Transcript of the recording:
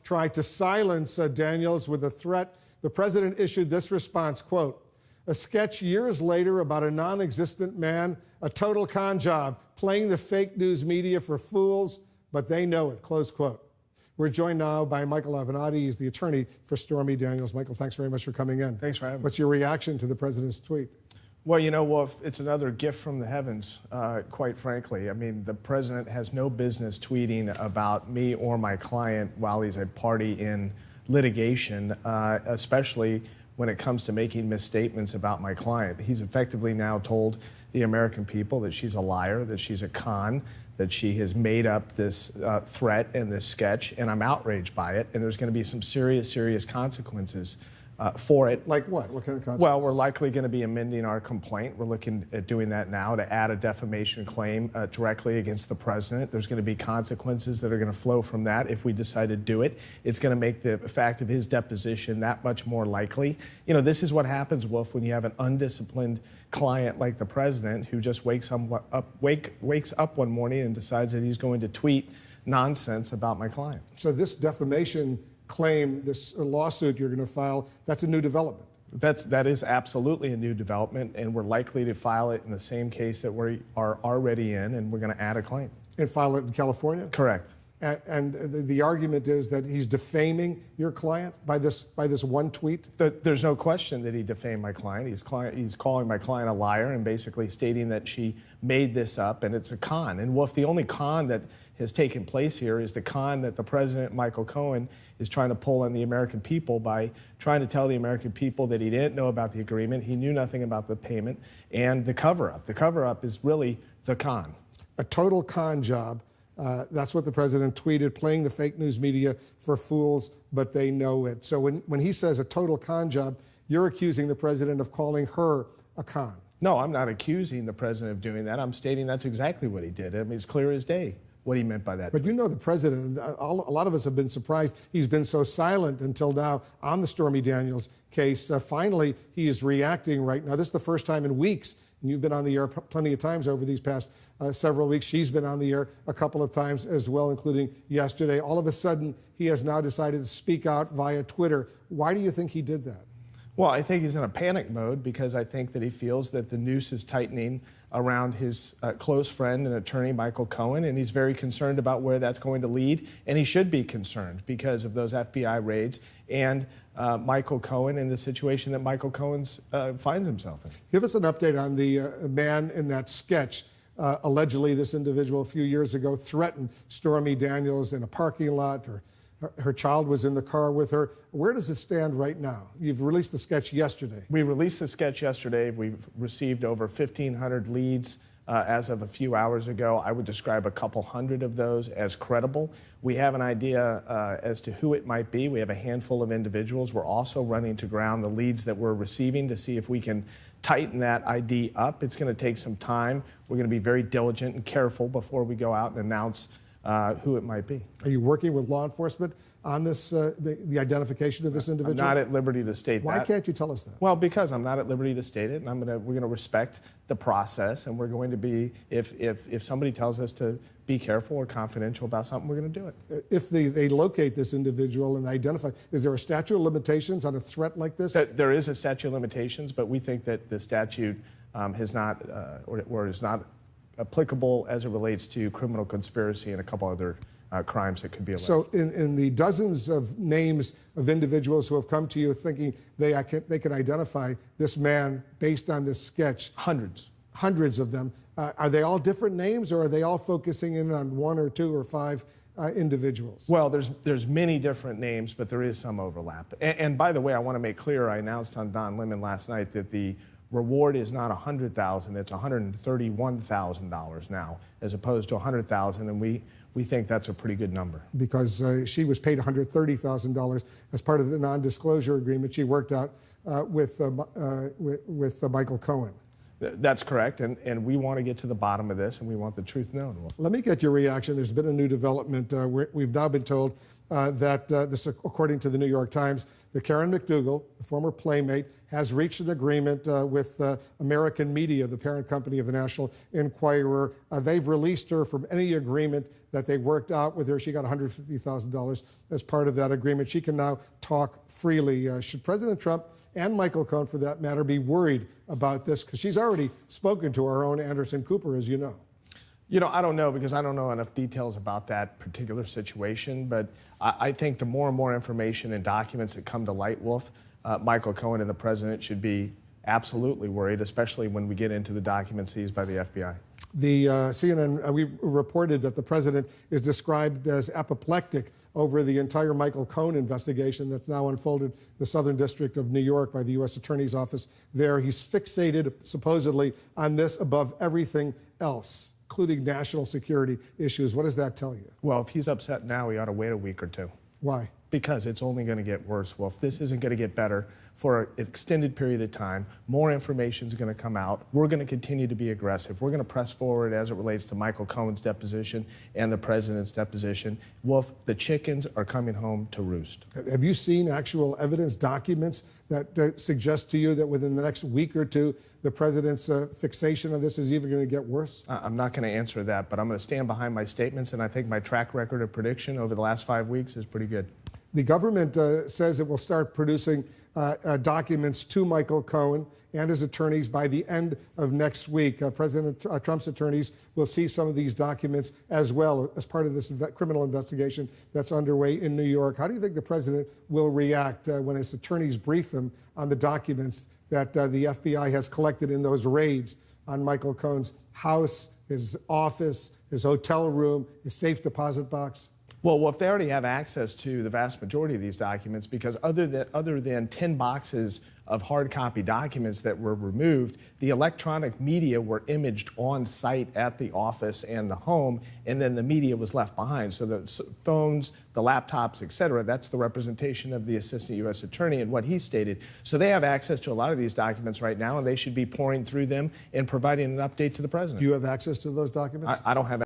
tried to silence Daniels with a threat. The president issued this response, quote, "A sketch years later about a non-existent man, a total con job, playing the fake news media for fools, but they know it," close quote. We're joined now by Michael Avenatti. He's the attorney for Stormy Daniels. Michael, thanks very much for coming in. Thanks for having me. What's your reaction to the president's tweet? Well, you know, Wolf, it's another gift from the heavens, quite frankly. I mean, the president has no business tweeting about me or my client while he's a party in litigation, especially when it comes to making misstatements about my client. He's effectively now told the American people that she's a liar, that she's a con, that she has made up this threat and this sketch, and I'm outraged by it, and there's going to be some serious consequences for it. Like what? What kind of consequences? Well, we're likely going to be amending our complaint. We're looking at doing that now to add a defamation claim directly against the president. There's going to be consequences that are going to flow from that if we decide to do it. It's going to make the fact of his deposition that much more likely. You know, this is what happens, Wolf, when you have an undisciplined client like the president who just wakes up one morning and decides that he's going to tweet nonsense about my client. So this defamation claim, this lawsuit you're going to file, that's a new development. That is absolutely a new development, and we're likely to file it in the same case that we are already in, and we're going to add a claim. And file it in California? Correct. And the argument is that he's defaming your client by this one tweet? There's no question that he defamed my client. He's calling my client a liar and basically stating that she made this up and it's a con. And Wolf, the only con that has taken place here is the con that the president, Michael Cohen, is trying to pull on the American people by trying to tell the American people that he didn't know about the agreement, he knew nothing about the payment, and the cover-up. The cover-up is really the con. A total con job. That's what the president tweeted, playing the fake news media for fools, but they know it. So when he says a total con job, you're accusing the president of calling her a con. No, I'm not accusing the president of doing that. I'm stating that's exactly what he did. I mean, it's clear as day what he meant by that. But you know the president, a lot of us have been surprised he's been so silent until now on the Stormy Daniels case. Finally, he is reacting right now. This is the first time in weeks, and you've been on the air plenty of times over these past several weeks. She's been on the air a couple of times as well, including yesterday. All of a sudden, he has now decided to speak out via Twitter. Why do you think he did that? Well, I think he's in a panic mode because I think that he feels that the noose is tightening around his close friend and attorney, Michael Cohen, and he's very concerned about where that's going to lead, and he should be concerned because of those FBI raids and Michael Cohen and the situation that Michael Cohen finds himself in. Give us an update on the man in that sketch. Allegedly, this individual a few years ago threatened Stormy Daniels in a parking lot, or her child was in the car with her. Where does it stand right now? You've released the sketch yesterday. We released the sketch yesterday. We've received over 1,500 leads as of a few hours ago. I would describe a couple hundred of those as credible. We have an idea as to who it might be. We have a handful of individuals. We're also running to ground the leads that we're receiving to see if we can tighten that ID up. It's going to take some time. We're going to be very diligent and careful before we go out and announce who it might be. Are you working with law enforcement on this, the identification of this individual? I'm not at liberty to state that. Why can't you tell us that? Well, because I'm not at liberty to state it, and we're going to respect the process, and we're going to be, if somebody tells us to be careful or confidential about something, we're going to do it. If they locate this individual and identify, is there a statute of limitations on a threat like this? There is a statute of limitations, but we think that the statute has not, or is not applicable as it relates to criminal conspiracy and a couple other crimes that could be alleged. So in the dozens of names of individuals who have come to you thinking they can identify this man based on this sketch. Hundreds of them. Are they all different names, or are they all focusing in on one or two or five individuals? Well, there's many different names, but there is some overlap. And by the way, I want to make clear, I announced on Don Lemon last night that the reward is not $100,000, it's $131,000 now, as opposed to $100,000, and we think that's a pretty good number. Because she was paid $130,000 as part of the non-disclosure agreement she worked out with Michael Cohen. That's correct, and we want to get to the bottom of this, and we want the truth known. Let me get your reaction. There's been a new development. We've now been told this, according to the New York Times, that Karen McDougal, the former Playmate, has reached an agreement with American Media, the parent company of the National Enquirer. They've released her from any agreement that they worked out with her. She got $150,000 as part of that agreement. She can now talk freely. Should President Trump and Michael Cohen, for that matter, be worried about this? Because she's already spoken to our own Anderson Cooper, as you know. You know, I don't know, because I don't know enough details about that particular situation, but I think the more and more information and documents that come to light, Wolf, Michael Cohen and the president should be absolutely worried, especially when we get into the documents seized by the FBI. The CNN, we reported that the president is described as apoplectic over the entire Michael Cohen investigation that's now unfolded in the Southern District of New York by the U.S. Attorney's Office there. He's fixated, supposedly, on this above everything else, including national security issues. What does that tell you? Well, if he's upset now, he ought to wait a week or two. Why? Because it's only going to get worse, Wolf. This isn't going to get better for an extended period of time. More information is going to come out. We're going to continue to be aggressive. We're going to press forward as it relates to Michael Cohen's deposition and the president's deposition. Wolf, the chickens are coming home to roost. Have you seen actual evidence, documents that suggest to you that within the next week or two, the president's fixation of this is even going to get worse? I'm not going to answer that, but I'm going to stand behind my statements, and I think my track record of prediction over the last 5 weeks is pretty good. The government says it will start producing documents to Michael Cohen and his attorneys by the end of next week. President Trump's attorneys will see some of these documents as well as part of this criminal investigation that's underway in New York. How do you think the president will react when his attorneys brief him on the documents that the FBI has collected in those raids on Michael Cohen's house, his office, his hotel room, his safe deposit box? Well, if they already have access to the vast majority of these documents, because other than 10 boxes of hard copy documents that were removed, the electronic media were imaged on site at the office and the home, and then the media was left behind. So the phones, the laptops, et cetera, that's the representation of the assistant U.S. attorney and what he stated. So they have access to a lot of these documents right now, and they should be pouring through them and providing an update to the president. Do you have access to those documents? I don't have